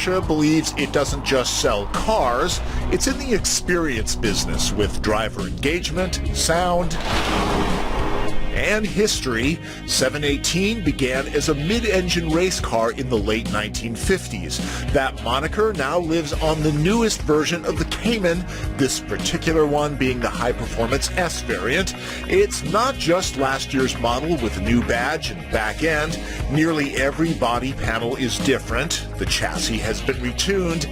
Porsche believes it doesn't just sell cars, it's in the experience business with driver engagement, sound, and history. 718 began as a mid-engine race car in the late 1950s. That moniker now lives on the newest version of the Cayman, this particular one being the high-performance S variant. It's not just last year's model with a new badge and back end. Nearly every body panel is different. The chassis has been retuned.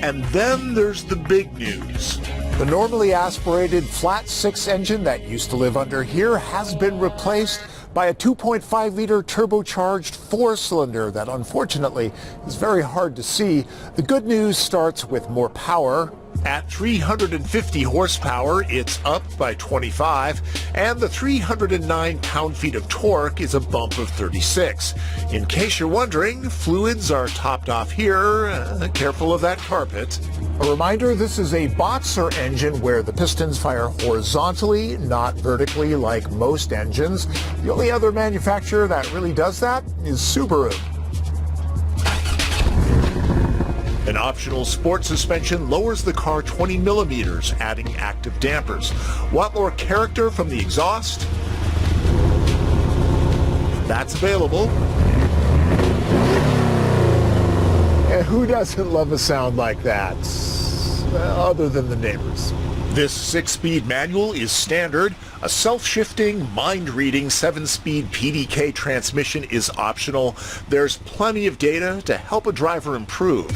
And then there's the big news. The normally aspirated flat six engine that used to live under here has been replaced by a 2.5-liter turbocharged four-cylinder that unfortunately is very hard to see. The good news starts with more power. At 350 horsepower, it's up by 25, and the 309 pound-feet of torque is a bump of 36. In case you're wondering, fluids are topped off here. Careful of that carpet. A reminder, this is a boxer engine where the pistons fire horizontally, not vertically like most engines. The only other manufacturer that really does that is Subaru. An optional sport suspension lowers the car 20 millimeters, adding active dampers. Want more character from the exhaust? That's available. And who doesn't love a sound like that, other than the neighbors? This 6-speed manual is standard. A self-shifting, mind-reading 7-speed PDK transmission is optional. There's plenty of data to help a driver improve.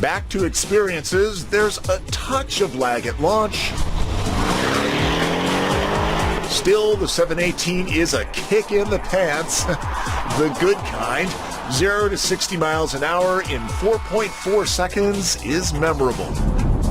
Back to experiences, there's a touch of lag at launch. Still, the 718 is a kick in the pants, the good kind. 0 to 60 miles an hour in 4.4 seconds is memorable.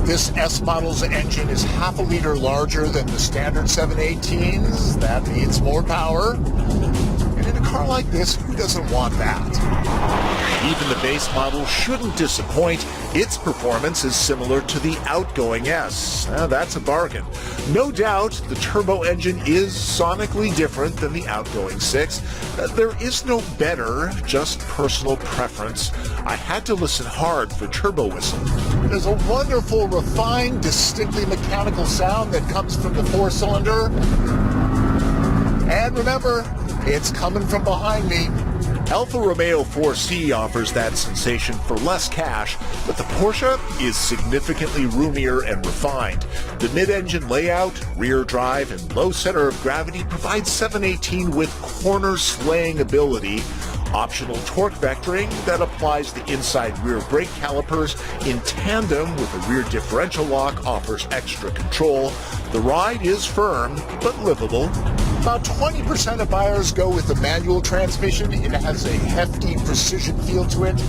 This S model's engine is half a liter larger than the standard 718s. That means more power. And in a car like this, who doesn't want that? Even the base model shouldn't disappoint. Its performance is similar to the outgoing S. That's a bargain. No doubt, the turbo engine is sonically different than the outgoing 6. There is no better, just personal preference. I had to listen hard for turbo whistle. There's a wonderful, refined, distinctly mechanical sound that comes from the four-cylinder. And remember, it's coming from behind me. Alfa Romeo 4C offers that sensation for less cash, but the Porsche is significantly roomier and refined. The mid-engine layout, rear drive, and low center of gravity provide 718 with corner-slaying ability. Optional torque vectoring that applies the inside rear brake calipers in tandem with a rear differential lock offers extra control. The ride is firm, but livable. About 20% of buyers go with the manual transmission. It has a hefty precision feel to it.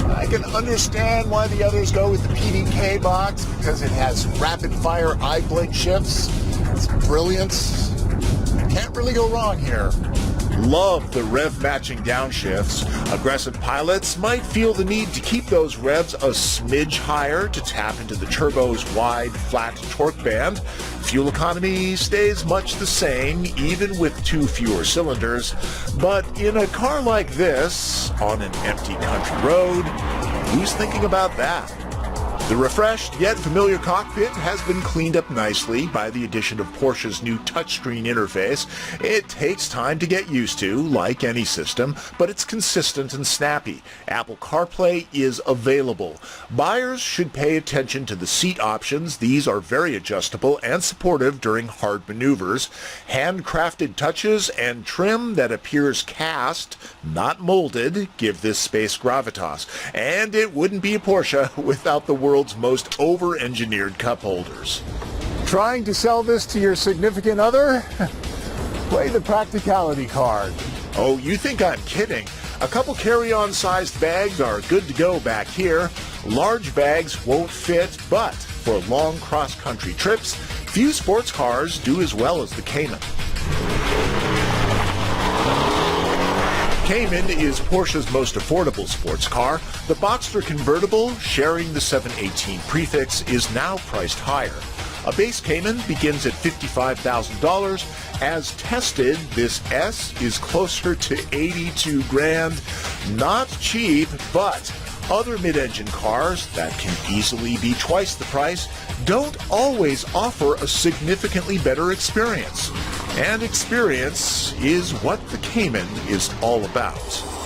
I can understand why the others go with the PDK box because it has rapid-fire eye-blink shifts. It's brilliant. Can't really go wrong here. Love the rev-matching downshifts. Aggressive pilots might feel the need to keep those revs a smidge higher to tap into the turbo's wide, flat torque band. Fuel economy stays much the same, even with 2 fewer cylinders. But in a car like this, on an empty country road, who's thinking about that? The refreshed yet familiar cockpit has been cleaned up nicely by the addition of Porsche's new touchscreen interface. It takes time to get used to, like any system, but it's consistent and snappy. Apple CarPlay is available. Buyers should pay attention to the seat options. These are very adjustable and supportive during hard maneuvers. Handcrafted touches and trim that appears cast, not molded, give this space gravitas. And it wouldn't be a Porsche without the world's most over-engineered cup holders. Trying to sell this to your significant other? Play the practicality card. Oh, you think I'm kidding? A couple carry-on sized bags are good to go back here. Large bags won't fit, but for long cross-country trips, few sports cars do as well as the Cayman. Cayman is Porsche's most affordable sports car. The Boxster convertible, sharing the 718 prefix, is now priced higher. A base Cayman begins at $55,000. As tested, this S is closer to $82,000. Not cheap, but Other mid-engine cars that can easily be twice the price don't always offer a significantly better experience. And experience is what the Cayman is all about.